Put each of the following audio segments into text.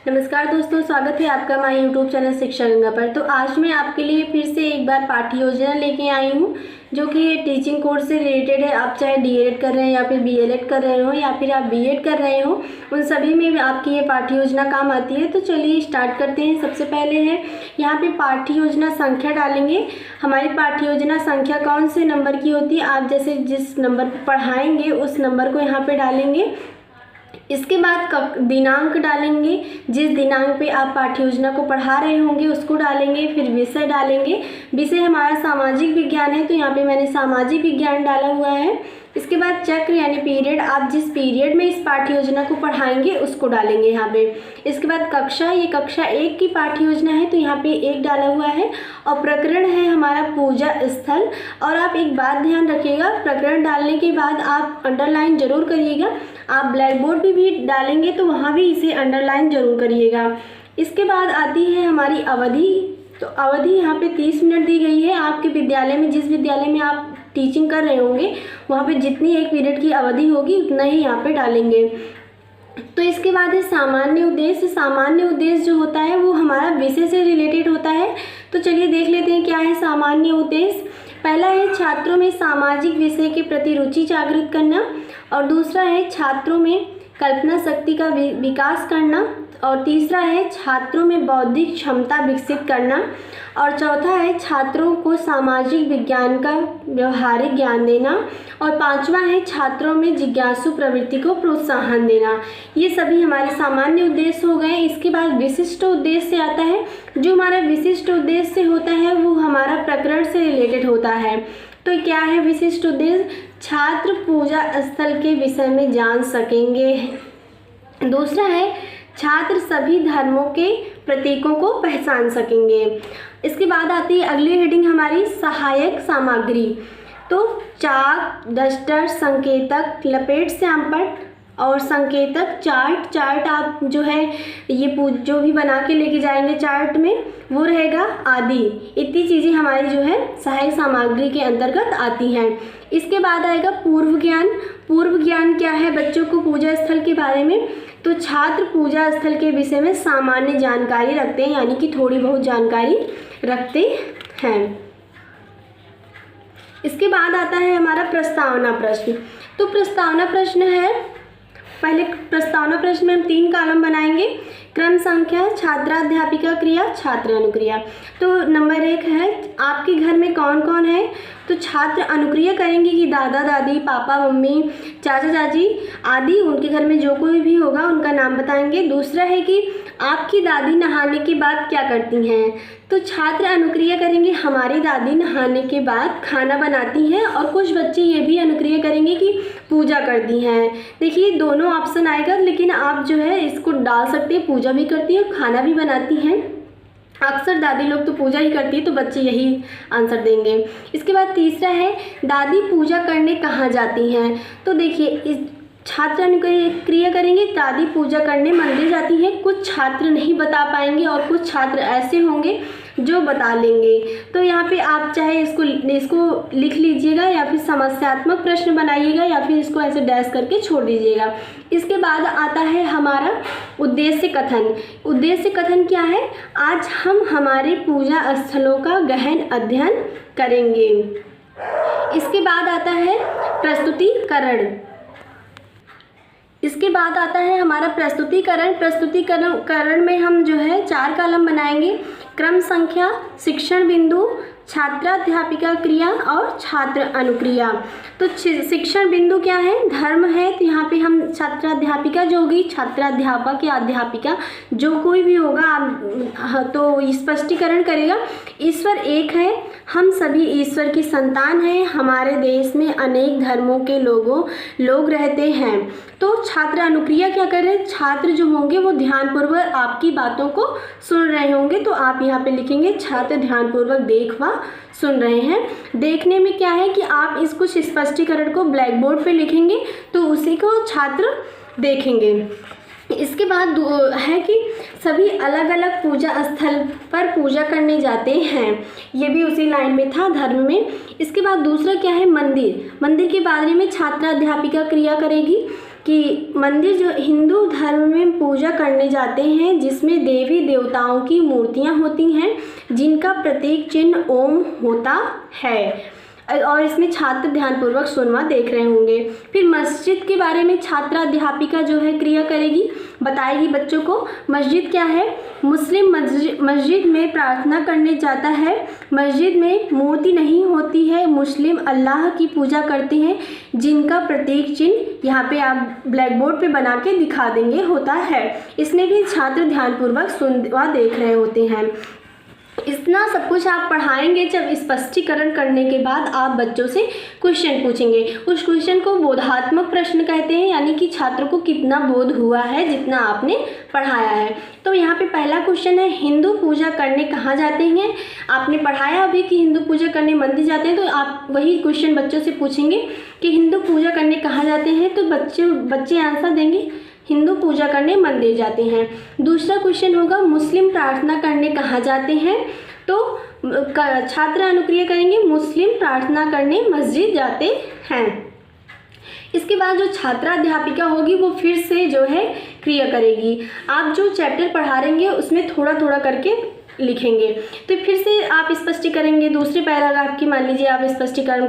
नमस्कार दोस्तों, स्वागत है आपका हमारे यूट्यूब चैनल शिक्षा गंगा पर। तो आज मैं आपके लिए फिर से एक बार पाठ्य योजना लेके आई हूँ जो कि टीचिंग कोर्स से रिलेटेड है। आप चाहे डीएलएड कर रहे हैं या फिर बीएलएड कर रहे हो या फिर आप बीएड कर रहे हो, उन सभी में भी आपकी ये पाठ्य योजना काम आती है। तो चलिए स्टार्ट करते हैं। सबसे पहले है यहाँ पे पाठ्य योजना संख्या डालेंगे। हमारी पाठ्य योजना संख्या कौन से नंबर की होती है, आप जैसे जिस नंबर पर पढ़ाएंगे उस नंबर को यहाँ पे डालेंगे। इसके बाद दिनांक डालेंगे, जिस दिनांक पे आप पाठ्य योजना को पढ़ा रहे होंगे उसको डालेंगे। फिर विषय डालेंगे, विषय हमारा सामाजिक विज्ञान है तो यहाँ पे मैंने सामाजिक विज्ञान डाला हुआ है। इसके बाद चक्र यानी पीरियड, आप जिस पीरियड में इस पाठ्य योजना को पढ़ाएंगे उसको डालेंगे यहाँ पे। इसके बाद कक्षा, ये कक्षा 1 की पाठ्य योजना है तो यहाँ पे 1 डाला हुआ है। और प्रकरण है हमारा पूजा स्थल। और आप एक बात ध्यान रखिएगा, प्रकरण डालने के बाद आप अंडरलाइन जरूर करिएगा। आप ब्लैक बोर्ड पे भी डालेंगे तो वहाँ भी इसे अंडरलाइन जरूर करिएगा। इसके बाद आती है हमारी अवधि। तो अवधि यहाँ पे 30 मिनट दी गई है। आपके विद्यालय में, जिस विद्यालय में आप टीचिंग कर रहे होंगे वहाँ पे जितनी एक पीरियड की अवधि होगी उतना ही यहाँ पे डालेंगे। तो इसके बाद है सामान्य उद्देश्य। सामान्य उद्देश्य जो होता है वो हमारा विषय से रिलेटेड होता है। तो चलिए देख लेते हैं क्या है सामान्य उद्देश्य। पहला है छात्रों में सामाजिक विषय के प्रति रुचि जागृत करना, और दूसरा है छात्रों में कल्पना शक्ति का विकास करना, और तीसरा है छात्रों में बौद्धिक क्षमता विकसित करना, और चौथा है छात्रों को सामाजिक विज्ञान का व्यवहारिक ज्ञान देना, और पांचवा है छात्रों में जिज्ञासु प्रवृत्ति को प्रोत्साहन देना। ये सभी हमारे सामान्य उद्देश्य हो गए। इसके बाद विशिष्ट उद्देश्य आता है। जो हमारा विशिष्ट उद्देश्य होता है वो हमारा प्रकरण से रिलेटेड होता है। तो क्या है विशिष्ट उद्देश्य? छात्र पूजा स्थल के विषय में जान सकेंगे। दूसरा है छात्र सभी धर्मों के प्रतीकों को पहचान सकेंगे। इसके बाद आती है अगली हेडिंग हमारी सहायक सामग्री। तो चाक, डस्टर, संकेतक, लपेट श्यामपट्ट और संकेतक, चार्ट आप जो है ये जो भी बना के लेके जाएंगे चार्ट में वो रहेगा आदि। इतनी चीज़ें हमारी जो है सहायक सामग्री के अंतर्गत आती हैं। इसके बाद आएगा पूर्व ज्ञान। पूर्व ज्ञान क्या है बच्चों को पूजा स्थल के बारे में? तो छात्र पूजा स्थल के विषय में सामान्य जानकारी रखते हैं, यानी कि थोड़ी बहुत जानकारी रखते हैं। इसके बाद आता है हमारा प्रस्तावना प्रश्न। तो प्रस्तावना प्रश्न है, पहले प्रस्तावना प्रश्न में हम 3 कॉलम बनाएंगे। क्रम संख्या, छात्राध्यापिका क्रिया, छात्र अनुक्रिया। तो नंबर 1 है आपके घर में कौन कौन है? तो छात्र अनुक्रिया करेंगे कि दादा दादी, पापा मम्मी, चाचा चाची आदि, उनके घर में जो कोई भी होगा उनका नाम बताएंगे। दूसरा है कि आपकी दादी नहाने के बाद क्या करती हैं? तो छात्र अनुक्रिया करेंगे हमारी दादी नहाने के बाद खाना बनाती हैं, और कुछ बच्चे ये भी अनुक्रिया करेंगे कि पूजा करती हैं। देखिए दोनों ऑप्शन आएगा, लेकिन आप जो है इसको डाल सकते हैं, पूजा भी करती हैं खाना भी बनाती हैं। अक्सर दादी लोग तो पूजा ही करती है तो बच्चे यही आंसर देंगे। इसके बाद तीसरा है दादी पूजा करने कहाँ जाती हैं? तो देखिए इस छात्र अनुक्रिया करेंगे दादी पूजा करने मंदिर जाती हैं। कुछ छात्र नहीं बता पाएंगे और कुछ छात्र ऐसे होंगे जो बता लेंगे। तो यहाँ पे आप चाहे इसको लिख लीजिएगा या फिर समस्यात्मक प्रश्न बनाइएगा या फिर इसको ऐसे डैश करके छोड़ दीजिएगा। इसके बाद आता है हमारा उद्देश्य कथन। उद्देश्य कथन क्या है? आज हम हमारे पूजा स्थलों का गहन अध्ययन करेंगे। इसके बाद आता है प्रस्तुतिकरण। इसके बाद आता है हमारा प्रस्तुतिकरण। प्रस्तुतिकरण में हम जो है 4 कॉलम बनाएंगे। क्रम संख्या, शिक्षण बिंदु, छात्राध्यापिका क्रिया और छात्र अनुक्रिया। तो शिक्षण बिंदु क्या है? धर्म है, तो यहाँ पे हम छात्राध्यापिका जो होगी, छात्राध्यापक या अध्यापिका जो कोई भी होगा तो स्पष्टीकरण करेगा। ईश्वर एक है, हम सभी ईश्वर की संतान हैं, हमारे देश में अनेक धर्मों के लोग रहते हैं। तो छात्र अनुक्रिया क्या कर रहे हैं? छात्र जो होंगे वो ध्यानपूर्वक आपकी बातों को सुन रहे होंगे, तो आप यहाँ पे लिखेंगे छात्र ध्यानपूर्वक देख व सुन रहे हैं। देखने में क्या है कि आप इस कुछ स्पष्टीकरण को ब्लैक बोर्ड पे लिखेंगे तो उसी को छात्र देखेंगे। इसके बाद है कि सभी अलग अलग पूजा स्थल पर पूजा करने जाते हैं, ये भी उसी लाइन में था धर्म में। इसके बाद दूसरा क्या है? मंदिर। मंदिर के बारे में छात्राध्यापिका क्रिया करेगी। कि मंदिर जो हिंदू धर्म में पूजा करने जाते हैं, जिसमें देवी देवताओं की मूर्तियां होती हैं, जिनका प्रतीक चिन्ह ओम होता है। और इसमें छात्र ध्यानपूर्वक सुनवा देख रहे होंगे। फिर मस्जिद के बारे में छात्रा अध्यापिका जो है क्रिया करेगी, बताएगी बच्चों को। मस्जिद क्या है? मुस्लिम मस्जिद में प्रार्थना करने जाता है। मस्जिद में मूर्ति नहीं होती है, मुस्लिम अल्लाह की पूजा करते हैं, जिनका प्रतीक चिन्ह यहाँ पे आप ब्लैक बोर्ड पे बना के दिखा देंगे होता है। इसमें भी छात्र ध्यानपूर्वक सुनवा देख रहे होते हैं। इतना सब कुछ आप पढ़ाएंगे। जब स्पष्टीकरण करने के बाद आप बच्चों से क्वेश्चन पूछेंगे। उस क्वेश्चन को बोधात्मक प्रश्न कहते हैं, यानी कि छात्र को कितना बोध हुआ है जितना आपने पढ़ाया है। तो यहाँ पे पहला क्वेश्चन है, हिंदू पूजा करने कहाँ जाते हैं? आपने पढ़ाया अभी कि हिंदू पूजा करने मंदिर जाते हैं, तो आप वही क्वेश्चन बच्चों से पूछेंगे कि हिंदू पूजा करने कहाँ जाते हैं, तो बच्चे आंसर देंगे हिंदू पूजा करने मंदिर जाते हैं। दूसरा क्वेश्चन होगा, मुस्लिम प्रार्थना करने कहाँ जाते हैं? तो छात्र अनुक्रिया करेंगे, मुस्लिम प्रार्थना करने मस्जिद जाते हैं। इसके बाद जो छात्राध्यापिका होगी वो फिर से जो है क्रिया करेगी। आप जो चैप्टर पढ़ा रहेंगे उसमें थोड़ा थोड़ा करके लिखेंगे। तो फिर से आप स्पष्टीकरण करेंगे। दूसरे पैराग्राफ की मान लीजिए आप स्पष्टीकरण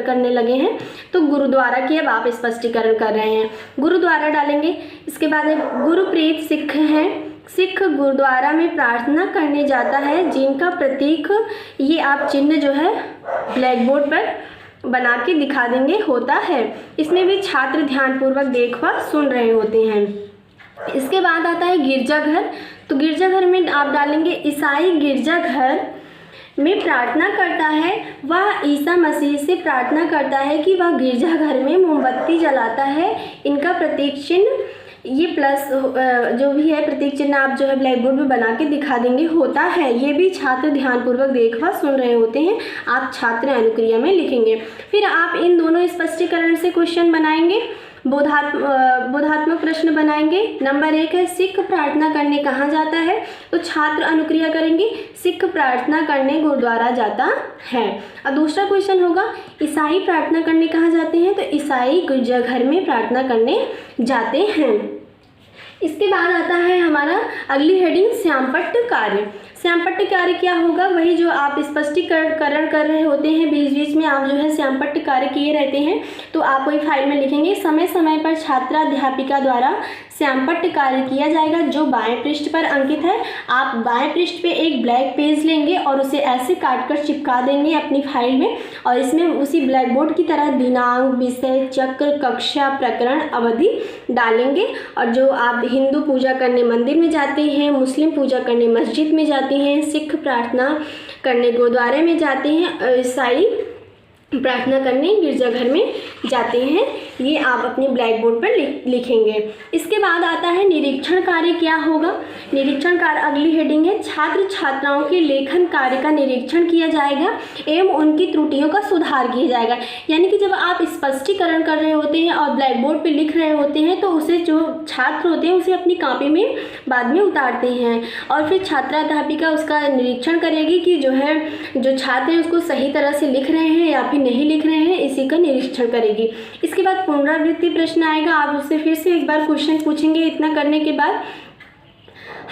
करने लगे हैं, तो गुरुद्वारा की अब आप स्पष्टीकरण कर रहे हैं, गुरुद्वारा डालेंगे। इसके बाद है, गुरुप्रीत सिख हैं, सिख गुरुद्वारा में प्रार्थना करने जाता है, जिनका प्रतीक, ये आप चिन्ह जो है ब्लैक बोर्ड पर बना के दिखा देंगे होता है। इसमें भी छात्र ध्यानपूर्वक देखवा सुन रहे होते हैं। इसके बाद आता है गिरजाघर। तो गिरजाघर में आप डालेंगे, ईसाई गिरजाघर में प्रार्थना करता है, वह ईसा मसीह से प्रार्थना करता है कि वह गिरजाघर में मोमबत्ती जलाता है, इनका प्रतीक चिन्ह, ये प्लस जो भी है प्रतीक चिन्ह आप जो है ब्लैक बोर्ड में बना के दिखा देंगे होता है। ये भी छात्र ध्यानपूर्वक देखवा सुन रहे होते हैं, आप छात्र अनुक्रिया में लिखेंगे। फिर आप इन दोनों स्पष्टीकरण से क्वेश्चन बनाएंगे, बोधात्मक प्रश्न बनाएंगे। नंबर 1 है, सिख प्रार्थना करने कहाँ जाता है? तो छात्र अनुक्रिया करेंगे, सिख प्रार्थना करने गुरुद्वारा जाता है। और दूसरा क्वेश्चन होगा, ईसाई प्रार्थना करने कहाँ जाते हैं? तो ईसाई गिरजाघर में प्रार्थना करने जाते हैं। इसके बाद आता है हमारा अगली हेडिंग, श्यामपट्ट कार्य। श्यामपट्ट कार्य क्या होगा? वही जो आप स्पष्टीकरण कर रहे होते हैं, बीच बीच में आप जो है श्यामपट्ट कार्य किए रहते हैं, तो आप वही फाइल में लिखेंगे, समय समय पर छात्राध्यापिका द्वारा श्यामपट्ट कार्य किया जाएगा, जो बाएं पृष्ठ पर अंकित है। आप बाएं पृष्ठ पे एक ब्लैक पेज लेंगे और उसे ऐसे काट कर चिपका देंगे अपनी फाइल में, और इसमें उसी ब्लैक बोर्ड की तरह दिनांक, विषय, चक्र, कक्षा, प्रकरण, अवधि डालेंगे। और जो आप हिंदू पूजा करने मंदिर में जाते हैं, मुस्लिम पूजा करने मस्जिद में जाते हैं, सिख प्रार्थना करने गुरुद्वारे में जाते हैं, ईसाई प्रार्थना करने गिरजाघर में जाते हैं, ये आप अपने ब्लैक बोर्ड पर लिखेंगे। इसके बाद आता है निरीक्षण कार्य क्या होगा? निरीक्षण कार्य अगली हेडिंग है, छात्र छात्राओं के लेखन कार्य का निरीक्षण किया जाएगा एवं उनकी त्रुटियों का सुधार किया जाएगा। यानी कि जब आप स्पष्टीकरण कर रहे होते हैं और ब्लैक बोर्ड पर लिख रहे होते हैं, तो उसे जो छात्र होते हैं उसे अपनी कॉपी में बाद में उतारते हैं, और फिर छात्राध्यापिका उसका निरीक्षण करेगी कि जो छात्र हैं उसको सही तरह से लिख रहे हैं या फिर नहीं लिख रहे हैं, इसी का निरीक्षण करेगी। इसके बाद पुनरावृत्ति प्रश्न आएगा, आप उससे फिर से एक बार क्वेश्चन पूछेंगे। इतना करने के बाद,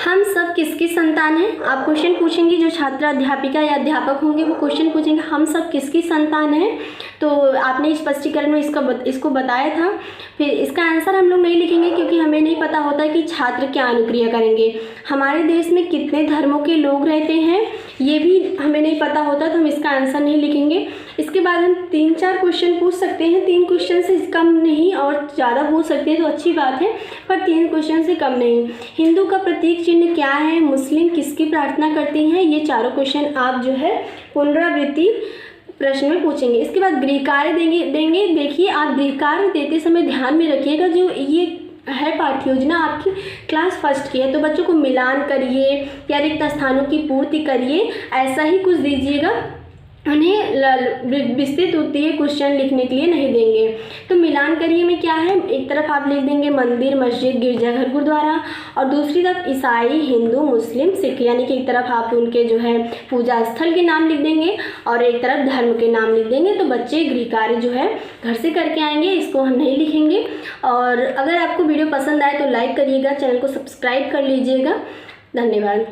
हम सब किसकी संतान हैं? आप क्वेश्चन पूछेंगे, जो छात्र अध्यापिका या अध्यापक होंगे वो क्वेश्चन पूछेंगे, हम सब किसकी संतान हैं? तो आपने स्पष्टीकरण में इसको बताया था। फिर इसका आंसर हम लोग नहीं लिखेंगे, क्योंकि हमें नहीं पता होता कि छात्र क्या अनुक्रिया करेंगे। हमारे देश में कितने धर्मों के लोग रहते हैं ये भी हमें नहीं पता होता, तो हम इसका आंसर नहीं लिखेंगे। इसके बाद हम 3-4 क्वेश्चन पूछ सकते हैं, 3 क्वेश्चन से कम नहीं, और ज़्यादा पूछ सकते हैं तो अच्छी बात है, पर 3 क्वेश्चन से कम नहीं। हिंदू का प्रतीक चिन्ह क्या है? मुस्लिम किसकी प्रार्थना करते हैं? ये चारों क्वेश्चन आप जो है पुनरावृत्ति प्रश्न में पूछेंगे। इसके बाद गृह कार्य देंगे। देखिए, आप गृह कार्य देते समय ध्यान में रखिएगा, जो ये है पाठ्य योजना आपकी क्लास फर्स्ट की है, तो बच्चों को मिलान करिए या रिक्त स्थानों की पूर्ति करिए, ऐसा ही कुछ दीजिएगा। उन्हें विस्तृत उत्तीय क्वेश्चन लिखने के लिए नहीं देंगे। तो मिलान करिए में क्या है, एक तरफ आप लिख देंगे मंदिर, मस्जिद, गिरजाघर, गुरुद्वारा, और दूसरी तरफ ईसाई, हिंदू, मुस्लिम, सिख, यानी कि एक तरफ आप उनके जो है पूजा स्थल के नाम लिख देंगे और एक तरफ धर्म के नाम लिख देंगे। तो बच्चे गृह कार्य जो है घर से करके आएंगे, इसको हम नहीं लिखेंगे। और अगर आपको वीडियो पसंद आए तो लाइक करिएगा, चैनल को सब्सक्राइब कर लीजिएगा। धन्यवाद।